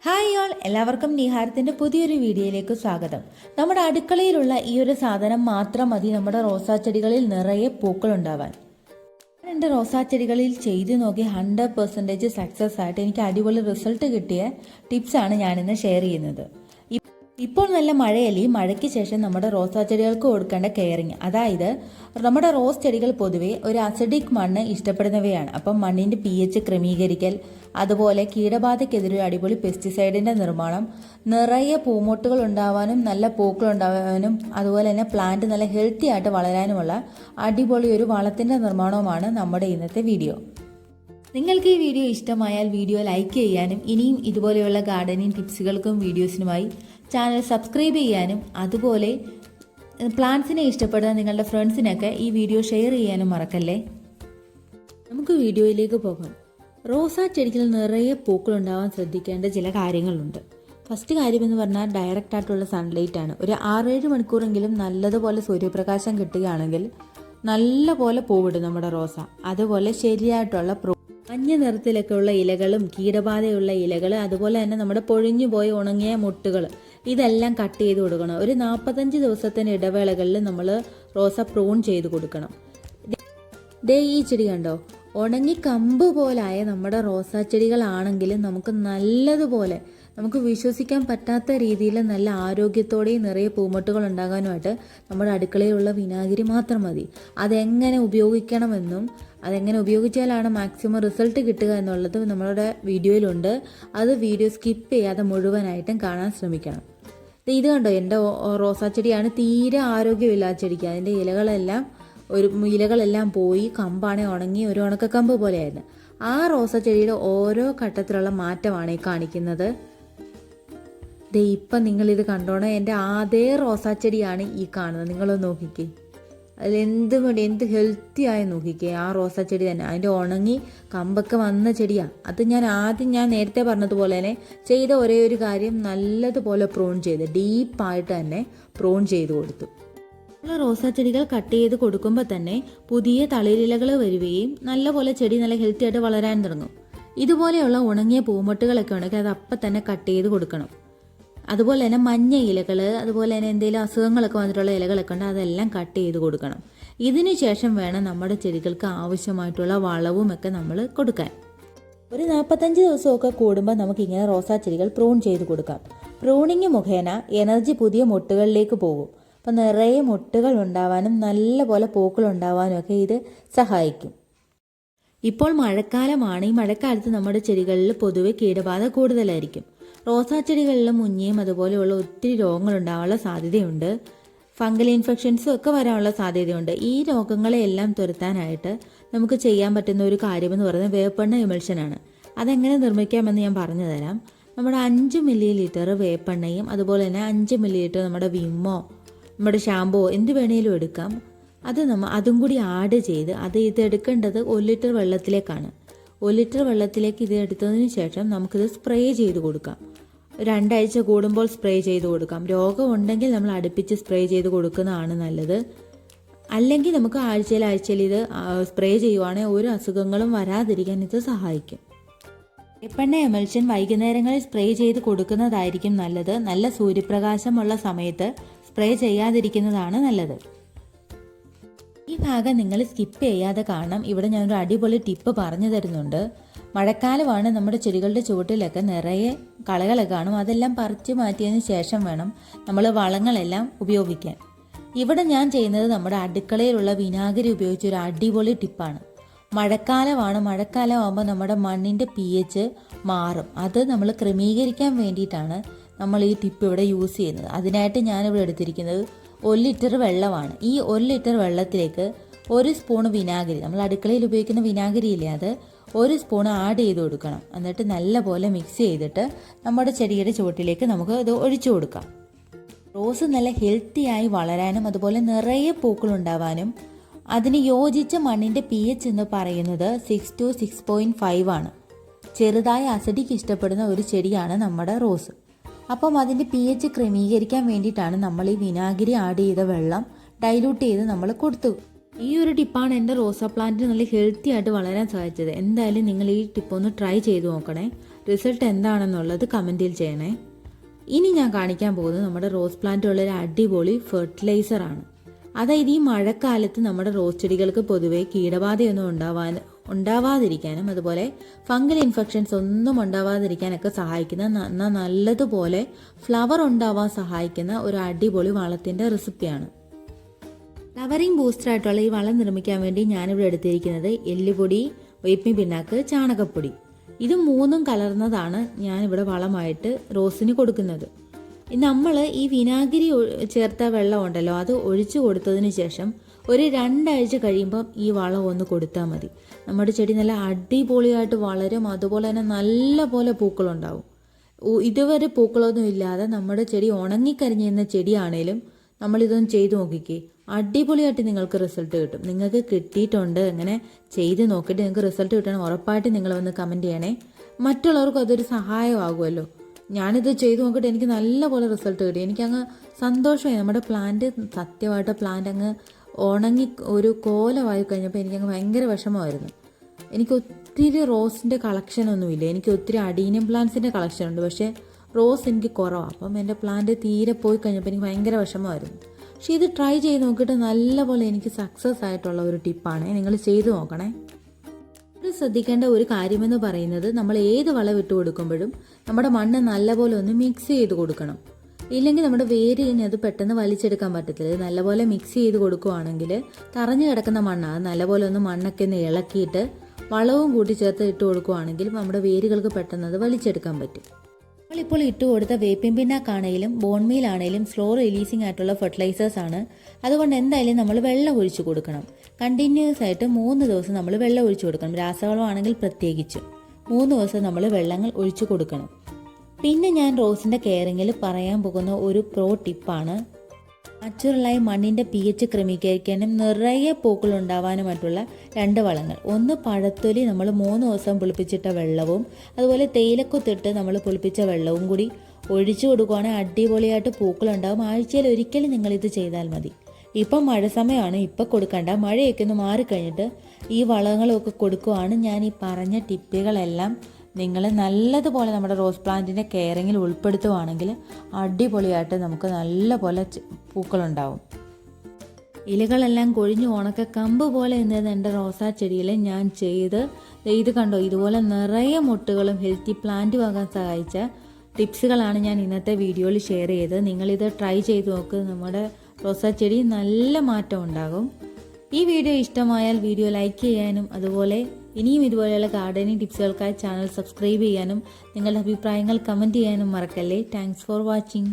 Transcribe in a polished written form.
Hi all, എല്ലാവർക്കും നിഹാരത്തിൻ്റെ പുതിയൊരു വീഡിയോയിലേക്ക് സ്വാഗതം. നമ്മുടെ അടുക്കളയിലുള്ള ഈ ഒരു സാധനം മാത്രം മതി നമ്മുടെ റോസാ ചെടികളിൽ നിറയെ പൂക്കളുണ്ടാവാൻ. എൻ്റെ റോസാ ചെടികളിൽ ചെയ്തു നോക്കി 100% സക്സസ് ആയിട്ട് എനിക്ക് അടിപൊളി റിസൾട്ട് കിട്ടിയ ടിപ്സാണ് ഞാനിന്ന് ഷെയർ ചെയ്യുന്നത്. ഇപ്പോൾ നല്ല മഴയല്ലേ, ഈ മഴയ്ക്ക് ശേഷം നമ്മുടെ റോസാ ചെടികൾക്ക് കൊടുക്കേണ്ട കെയറിങ്, അതായത് നമ്മുടെ റോസ് ചെടികൾ പൊതുവേ ഒരു അസിഡിക് മണ്ണ് ഇഷ്ടപ്പെടുന്നവയാണ്. അപ്പം മണ്ണിൻ്റെ pH ക്രമീകരിക്കൽ, അതുപോലെ കീടബാധയ്ക്കെതിരെ അടിപൊളി പെസ്റ്റിസൈഡിൻ്റെ നിർമ്മാണം, നിറയെ പൂമൊട്ടുകൾ ഉണ്ടാവാനും നല്ല പൂക്കൾ ഉണ്ടാവാനും അതുപോലെ തന്നെ പ്ലാന്റ് നല്ല ഹെൽത്തി ആയിട്ട് വളരാനുമുള്ള അടിപൊളി ഒരു വളത്തിൻ്റെ നിർമ്മാണവുമാണ് നമ്മുടെ ഇന്നത്തെ വീഡിയോ. നിങ്ങൾക്ക് ഈ വീഡിയോ ഇഷ്ടമായാൽ വീഡിയോ ലൈക്ക് ചെയ്യാനും ഇനിയും ഇതുപോലെയുള്ള ഗാർഡനിങ് ടിപ്സുകൾക്കും വീഡിയോസിനുമായി ചാനൽ സബ്സ്ക്രൈബ് ചെയ്യാനും അതുപോലെ പ്ലാന്റ്സിനെ ഇഷ്ടപ്പെടുന്ന നിങ്ങളുടെ ഫ്രണ്ട്സിനൊക്കെ ഈ വീഡിയോ ഷെയർ ചെയ്യാനും മറക്കല്ലേ. നമുക്ക് വീഡിയോയിലേക്ക് പോകാം. റോസാ ചെടികൾ നിറയെ പൂക്കളുണ്ടാവാൻ ശ്രദ്ധിക്കേണ്ട ചില കാര്യങ്ങളുണ്ട്. ഫസ്റ്റ് കാര്യമെന്ന് പറഞ്ഞാൽ ഡയറക്റ്റ് ആയിട്ടുള്ള സൺലൈറ്റ് ആണ്. ഒരു 6-7 മണിക്കൂറെങ്കിലും നല്ലതുപോലെ സൂര്യപ്രകാശം കിട്ടുകയാണെങ്കിൽ നല്ല പോലെ പൂവിടും നമ്മുടെ റോസ. അതുപോലെ ശരിയായിട്ടുള്ള മഞ്ഞ നിറത്തിലൊക്കെ ഉള്ള ഇലകളും കീടബാധയുള്ള ഇലകൾ, അതുപോലെ തന്നെ നമ്മുടെ പൊഴിഞ്ഞു പോയി ഉണങ്ങിയ മുട്ടുകൾ, ഇതെല്ലാം കട്ട് ചെയ്ത് കൊടുക്കണം. ഒരു 45 ദിവസത്തിന് ഇടവേളകളിൽ നമ്മൾ റോസ പ്രൂൺ ചെയ്ത് കൊടുക്കണം. ഈ ചെടി കണ്ടോ, ഉണങ്ങി കമ്പ് പോലായ നമ്മുടെ റോസാ ചെടികളാണെങ്കിലും നമുക്ക് നല്ലതുപോലെ നമുക്ക് വിശ്വസിക്കാൻ പറ്റാത്ത രീതിയിൽ നല്ല ആരോഗ്യത്തോടെയും നിറയെ പൂമൊട്ടുകൾ ഉണ്ടാകാനുമായിട്ട് നമ്മുടെ അടുക്കളയിലുള്ള വിനാഗിരി മാത്രം മതി. അതെങ്ങനെ ഉപയോഗിക്കണമെന്നും അതെങ്ങനെ ഉപയോഗിച്ചാലാണ് മാക്സിമം റിസൾട്ട് കിട്ടുക എന്നുള്ളത് നമ്മളുടെ വീഡിയോയിലുണ്ട്. അത് വീഡിയോ സ്കിപ്പ് ചെയ്യാതെ മുഴുവനായിട്ടും കാണാൻ ശ്രമിക്കണം. ഇത് കണ്ടോ, എൻ്റെ റോസാ ചെടിയാണ്, തീരെ ആരോഗ്യമില്ലാത്ത ചെടിക്ക്. അതിൻ്റെ ഇലകളെല്ലാം പോയി കമ്പാണെ ഉണങ്ങി ഒരു ഉണക്കക്കമ്പ് പോലെയായിരുന്നു. ആ റോസാ ചെടിയുടെ ഓരോ ഘട്ടത്തിലുള്ള മാറ്റമാണ് ഈ കാണിക്കുന്നത്. ഇപ്പം നിങ്ങളിത് കണ്ടോണേ, എൻ്റെ അതേ റോസാ ചെടിയാണ് ഈ കാണുന്നത്. നിങ്ങളൊന്ന് നോക്കിക്കേ, എന്ത് ഹെൽത്തി ആയി നോക്കിക്കേ. ആ റോസാ ചെടി തന്നെ, അതിൻ്റെ ഉണങ്ങി കമ്പൊക്കെ വന്ന ചെടിയാണ്. അത് ഞാൻ നേരത്തെ പറഞ്ഞതുപോലെ തന്നെ ചെയ്ത ഒരേ ഒരു കാര്യം, നല്ലതുപോലെ പ്രൂൺ ചെയ്ത് ഡീപ്പായിട്ട് തന്നെ പ്രൂൺ ചെയ്ത് കൊടുത്തു. റോസാ ചെടികൾ കട്ട് ചെയ്ത് കൊടുക്കുമ്പോൾ തന്നെ പുതിയ തളിരിലകൾ വരികയും നല്ലപോലെ ചെടി നല്ല ഹെൽത്തി ആയിട്ട് വളരാൻ തുടങ്ങും. ഇതുപോലെയുള്ള ഉണങ്ങിയ പൂമൊട്ടുകളൊക്കെ ഉണ്ടെങ്കിൽ അത് അപ്പം തന്നെ കട്ട് ചെയ്ത് കൊടുക്കണം. അതുപോലെ തന്നെ മഞ്ഞ ഇലകൾ, അതുപോലെ തന്നെ എന്തെങ്കിലും അസുഖങ്ങളൊക്കെ വന്നിട്ടുള്ള ഇലകളൊക്കെ ഉണ്ട്, അതെല്ലാം കട്ട് ചെയ്ത് കൊടുക്കണം. ഇതിന് ശേഷം വേണം നമ്മുടെ ചെടികൾക്ക് ആവശ്യമായിട്ടുള്ള വളവും ഒക്കെ നമ്മൾ കൊടുക്കാൻ. ഒരു 45 ദിവസമൊക്കെ കൂടുമ്പോൾ നമുക്കിങ്ങനെ റോസാ ചെടികൾ പ്രൂൺ ചെയ്ത് കൊടുക്കാം. പ്രൂണിങ് മുഖേന എനർജി പുതിയ മുട്ടുകളിലേക്ക് പോകും. അപ്പം നിറയെ മുട്ടുകൾ ഉണ്ടാവാനും നല്ലപോലെ പൂക്കൾ ഉണ്ടാവാനും ഒക്കെ ഇത് സഹായിക്കും. ഇപ്പോൾ മഴക്കാലമാണ്. ഈ മഴക്കാലത്ത് നമ്മുടെ ചെടികളിൽ പൊതുവെ കീടബാധ കൂടുതലായിരിക്കും. റോസാ ചെടികളിലും മുഞ്ഞയും അതുപോലെയുള്ള ഒത്തിരി രോഗങ്ങൾ ഉണ്ടാവാനുള്ള സാധ്യതയുണ്ട്. ഫംഗൽ ഇൻഫെക്ഷൻസും ഒക്കെ വരാനുള്ള സാധ്യതയുണ്ട്. ഈ രോഗങ്ങളെല്ലാം തുരത്താനായിട്ട് നമുക്ക് ചെയ്യാൻ പറ്റുന്ന ഒരു കാര്യമെന്ന് പറയുന്നത് വേപ്പെണ്ണ എമൽഷനാണ്. അതെങ്ങനെ നിർമ്മിക്കാമെന്ന് ഞാൻ പറഞ്ഞു തരാം. നമ്മുടെ 5 ml വേപ്പെണ്ണയും അതുപോലെ തന്നെ 5 ml നമ്മുടെ വിമ്മോ നമ്മുടെ ഷാമ്പോ എന്ത് വേണേലും എടുക്കാം. അതും കൂടി ആഡ് ചെയ്ത് ഇത് എടുക്കേണ്ടത് 1 ലിറ്റർ വെള്ളത്തിലേക്കാണ്. 1 ലിറ്റർ വെള്ളത്തിലേക്ക് ഇത് എടുത്തതിന് ശേഷം നമുക്കിത് സ്പ്രേ ചെയ്ത് കൊടുക്കാം. 2 ആഴ്ച കൂടുമ്പോൾ സ്പ്രേ ചെയ്ത് കൊടുക്കാം. രോഗമുണ്ടെങ്കിൽ നമ്മൾ അടുപ്പിച്ച് സ്പ്രേ ചെയ്ത് കൊടുക്കുന്നതാണ് നല്ലത്. അല്ലെങ്കിൽ നമുക്ക് ആഴ്ചയിൽ ഇത് സ്പ്രേ ചെയ്യുവാണെങ്കിൽ ഒരു അസുഖങ്ങളും വരാതിരിക്കാൻ ഇത് സഹായിക്കും. വേപ്പെണ്ണ എമൽഷൻ വൈകുന്നേരങ്ങളിൽ സ്പ്രേ ചെയ്ത് കൊടുക്കുന്നതായിരിക്കും നല്ലത്. നല്ല സൂര്യപ്രകാശമുള്ള സമയത്ത് സ്പ്രേ ചെയ്യാതിരിക്കുന്നതാണ് നല്ലത്. ഈ ഭാഗം നിങ്ങൾ സ്കിപ്പ് ചെയ്യാതെ കാണണം. ഇവിടെ ഞാനൊരു അടിപൊളി ടിപ്പ് പറഞ്ഞു തരുന്നുണ്ട്. മഴക്കാലമാണ്, നമ്മുടെ ചെടികളുടെ ചുവട്ടിലൊക്കെ നിറയെ കളകളൊക്കെ കാണും. അതെല്ലാം പറിച്ചു മാറ്റിയതിന് ശേഷം വേണം നമ്മൾ വളങ്ങളെല്ലാം ഉപയോഗിക്കാൻ. ഇവിടെ ഞാൻ ചെയ്യുന്നത് നമ്മുടെ അടുക്കളയിലുള്ള വിനാഗിരി ഉപയോഗിച്ച ഒരു അടിപൊളി ടിപ്പാണ്. മഴക്കാലമാകുമ്പോൾ നമ്മുടെ മണ്ണിൻ്റെ pH മാറും. അത് നമ്മൾ ക്രമീകരിക്കാൻ വേണ്ടിയിട്ടാണ് നമ്മൾ ഈ ടിപ്പ് ഇവിടെ യൂസ് ചെയ്യുന്നത്. അതിനായിട്ട് ഞാനിവിടെ എടുത്തിരിക്കുന്നത് 1 ലിറ്റർ വെള്ളമാണ്. ഈ 1 ലിറ്റർ വെള്ളത്തിലേക്ക് 1 സ്പൂൺ വിനാഗിരി, നമ്മൾ അടുക്കളയിൽ ഉപയോഗിക്കുന്ന വിനാഗിരി ഇല്ലേ, അത് 1 സ്പൂൺ ആഡ് ചെയ്ത് കൊടുക്കണം. എന്നിട്ട് നല്ലപോലെ മിക്സ് ചെയ്തിട്ട് നമ്മുടെ ചെടിയുടെ ചുവട്ടിലേക്ക് നമുക്ക് ഇത് ഒഴിച്ചു കൊടുക്കാം. റോസ് നല്ല ഹെൽത്തിയായി വളരാനും അതുപോലെ നിറയെ പൂക്കൾ ഉണ്ടാവാനും അതിന് യോജിച്ച മണ്ണിൻ്റെ pH എന്ന് പറയുന്നത് 6 to 6.5 ആണ്. ചെറുതായ അസിഡിക് ഇഷ്ടപ്പെടുന്ന ഒരു ചെടിയാണ് നമ്മുടെ റോസ്. അപ്പം അതിൻ്റെ pH ക്രമീകരിക്കാൻ വേണ്ടിയിട്ടാണ് നമ്മൾ ഈ വിനാഗിരി ആഡ് ചെയ്ത വെള്ളം ഡൈലൂട്ട് ചെയ്ത് നമ്മൾ കൊടുത്തു. ഈ ഒരു ടിപ്പാണ് എൻ്റെ റോസാ പ്ലാന്റ് നല്ല ഹെൽത്തി ആയിട്ട് വളരാൻ സഹായിച്ചത്. എന്തായാലും നിങ്ങൾ ഈ ടിപ്പ് ഒന്ന് ട്രൈ ചെയ്ത് നോക്കണേ. റിസൾട്ട് എന്താണെന്നുള്ളത് കമൻറ്റിൽ ചെയ്യണേ. ഇനി ഞാൻ കാണിക്കാൻ പോകുന്നത് നമ്മുടെ റോസ് പ്ലാന്റുള്ളൊരു അടിപൊളി ഫെർട്ടിലൈസറാണ്. അതായത് ഈ മഴക്കാലത്ത് നമ്മുടെ റോസ് ചെടികൾക്ക് പൊതുവേ കീടബാധയൊന്നും ഉണ്ടാവാതിരിക്കാനും അതുപോലെ ഫംഗൽ ഇൻഫെക്ഷൻസ് ഒന്നും ഉണ്ടാവാതിരിക്കാനൊക്കെ സഹായിക്കുന്ന നല്ലതുപോലെ ഫ്ലവർ ഉണ്ടാവാൻ സഹായിക്കുന്ന ഒരു അടിപൊളി വളത്തിൻ്റെ റെസിപ്പിയാണ്. ഫ്ലവറിംഗ് ബൂസ്റ്ററായിട്ടുള്ള ഈ വളം നിർമ്മിക്കാൻ വേണ്ടി ഞാനിവിടെ എടുത്തിരിക്കുന്നത് എല്ലുപൊടി, വേപ്പിൻ പിണ്ണാക്ക്, ചാണകപ്പൊടി. ഇത് മൂന്നും കലർന്നതാണ് ഞാനിവിടെ വളമായിട്ട് റോസിന് കൊടുക്കുന്നത്. നമ്മൾ ഈ വിനാഗിരി ചേർത്ത വെള്ളം ഉണ്ടല്ലോ, അത് ഒഴിച്ചു കൊടുത്തതിന് ശേഷം ഒരു 2 ആഴ്ച കഴിയുമ്പം ഈ വളം ഒന്ന് കൊടുത്താൽ മതി. നമ്മുടെ ചെടി നല്ല അടിപൊളിയായിട്ട് വളരും, അതുപോലെ തന്നെ നല്ല പോലെ പൂക്കളുണ്ടാവും. ഇതുവരെ പൂക്കളൊന്നും ഇല്ലാതെ നമ്മുടെ ചെടി ഉണങ്ങിക്കരിഞ്ഞിരുന്ന ചെടിയാണേലും നമ്മളിതൊന്ന് ചെയ്ത് നോക്കിക്കേ, അടിപൊളിയായിട്ട് നിങ്ങൾക്ക് റിസൾട്ട് കിട്ടും. നിങ്ങൾക്ക് കിട്ടിയിട്ടുണ്ട്, അങ്ങനെ ചെയ്ത് നോക്കിയിട്ട് നിങ്ങൾക്ക് റിസൾട്ട് കിട്ടണം ഉറപ്പായിട്ട് നിങ്ങൾ വന്ന് കമൻറ്റ് ചെയ്യണേ. മറ്റുള്ളവർക്കും അതൊരു സഹായമാകുമല്ലോ. ഞാനിത് ചെയ്ത് നോക്കിയിട്ട് എനിക്ക് നല്ലപോലെ റിസൾട്ട് കിട്ടി. എനിക്കങ്ങ് സന്തോഷമായി. നമ്മുടെ പ്ലാന്റ് സത്യമായിട്ട് പ്ലാന്റ് അങ്ങ് ഉണങ്ങി ഒരു കോലമായി കഴിഞ്ഞപ്പോൾ എനിക്കങ്ങ് ഭയങ്കര വിഷമമായിരുന്നു. എനിക്ക് ഒത്തിരി റോസിൻ്റെ കളക്ഷനൊന്നുമില്ല, എനിക്ക് ഒത്തിരി അഡീനിയം പ്ലാന്റ്സിൻ്റെ കളക്ഷനുണ്ട്, പക്ഷേ റോസ് എനിക്ക് കുറവാണ്. അപ്പം എൻ്റെ പ്ലാന്റ് തീരെ പോയി കഴിഞ്ഞപ്പോൾ എനിക്ക് ഭയങ്കര വിഷമമായിരുന്നു. പക്ഷേ ഇത് ട്രൈ ചെയ്ത് നോക്കിയിട്ട് നല്ലപോലെ എനിക്ക് സക്സസ് ആയിട്ടുള്ള ഒരു ടിപ്പാണ്, നിങ്ങൾ ചെയ്ത് നോക്കണേ. ശ്രദ്ധിക്കേണ്ട ഒരു കാര്യമെന്ന് പറയുന്നത്, നമ്മൾ ഏത് വളം ഇട്ട് കൊടുക്കുമ്പോഴും നമ്മുടെ മണ്ണ് നല്ലപോലെ ഒന്ന് മിക്സ് ചെയ്ത് കൊടുക്കണം. ഇല്ലെങ്കിൽ നമ്മുടെ വേരിന് അത് പെട്ടെന്ന് വലിച്ചെടുക്കാൻ പറ്റത്തില്ല. നല്ലപോലെ മിക്സ് ചെയ്ത് കൊടുക്കുകയാണെങ്കിൽ തറഞ്ഞു കിടക്കുന്ന മണ്ണാണ്, നല്ലപോലെ ഒന്ന് മണ്ണൊക്കെ ഒന്ന് ഇളക്കിയിട്ട് വളവും കൂട്ടി ചേർത്ത് ഇട്ട് കൊടുക്കുകയാണെങ്കിൽ നമ്മുടെ വേരുകൾക്ക് പെട്ടെന്ന് അത് വലിച്ചെടുക്കാൻ പറ്റും. നമ്മളിപ്പോൾ ഇട്ട് കൊടുത്ത വേപ്പിൻ പിണ്ണാക്കാണേലും ബോൺമീൽ ആണെങ്കിലും സ്ലോ റിലീസിംഗ് ആയിട്ടുള്ള ഫെർട്ടിലൈസേഴ്സ് ആണ്. അതുകൊണ്ട് എന്തായാലും നമ്മൾ വെള്ളം ഒഴിച്ചു കൊടുക്കണം. കണ്ടിന്യൂസ് ആയിട്ട് 3 ദിവസം നമ്മൾ വെള്ളം ഒഴിച്ചു കൊടുക്കണം. രാസവളമാണെങ്കിൽ പ്രത്യേകിച്ചും 3 ദിവസം നമ്മൾ വെള്ളങ്ങൾ ഒഴിച്ചു കൊടുക്കണം. പിന്നെ ഞാൻ റോസിൻ്റെ കെയറിങ്ങിൽ പറയാൻ പോകുന്ന ഒരു പ്രോ ടിപ്പാണ്, നാച്ചുറലായി മണ്ണിൻ്റെ pH ക്രമീകരിക്കാനും നിറയെ പൂക്കൾ ഉണ്ടാവാനുമായിട്ടുള്ള 2 വളങ്ങൾ. ഒന്ന് പഴത്തൊലി നമ്മൾ 3 ദിവസം പുളിപ്പിച്ചിട്ട വെള്ളവും അതുപോലെ തേയിലക്കൊത്തിട്ട് നമ്മൾ പുളിപ്പിച്ച വെള്ളവും കൂടി ഒഴിച്ചു കൊടുക്കുകയാണെങ്കിൽ അടിപൊളിയായിട്ട് പൂക്കളുണ്ടാവും. ആഴ്ചയിൽ ഒരിക്കലും നിങ്ങളിത് ചെയ്താൽ മതി. ഇപ്പം മഴ സമയമാണ്, ഇപ്പം കൊടുക്കണ്ട, മഴയൊക്കെ ഒന്ന് മാറിക്കഴിഞ്ഞിട്ട് ഈ വളങ്ങളൊക്കെ കൊടുക്കുകയാണ്. ഞാൻ ഈ പറഞ്ഞ ടിപ്പുകളെല്ലാം നിങ്ങൾ നല്ലതുപോലെ നമ്മുടെ റോസ് പ്ലാന്റിൻ്റെ കെയറിങ്ങിൽ ഉൾപ്പെടുത്തുകയാണെങ്കിൽ അടിപൊളിയായിട്ട് നമുക്ക് നല്ല പോലെ പൂക്കളുണ്ടാവും. ഇലകളെല്ലാം കൊഴിഞ്ഞ് ഉണക്ക കമ്പ് പോലെ നിന്നത് എൻ്റെ റോസാ ചെടിയിൽ ഞാൻ ഇത് കണ്ടോ, ഇതുപോലെ നിറയെ മുട്ടുകളും ഹെൽത്തി പ്ലാന്റും ആകാൻ സഹായിച്ച ടിപ്സുകളാണ് ഞാൻ ഇന്നത്തെ വീഡിയോയിൽ ഷെയർ ചെയ്തത്. നിങ്ങളിത് ട്രൈ ചെയ്ത് നോക്ക്, നമ്മുടെ റോസാ ചെടി നല്ല മാറ്റം ഉണ്ടാകും. ഈ വീഡിയോ ഇഷ്ടമായാൽ വീഡിയോ ലൈക്ക് ചെയ്യാനും അതുപോലെ ഇനിയും ഇതുപോലെയുള്ള ഗാർഡനിങ് ടിപ്സുകൾക്കായി ചാനൽ സബ്സ്ക്രൈബ് ചെയ്യാനും നിങ്ങളുടെ അഭിപ്രായങ്ങൾ കമൻറ്റ് ചെയ്യാനും മറക്കല്ലേ. Thanks for watching.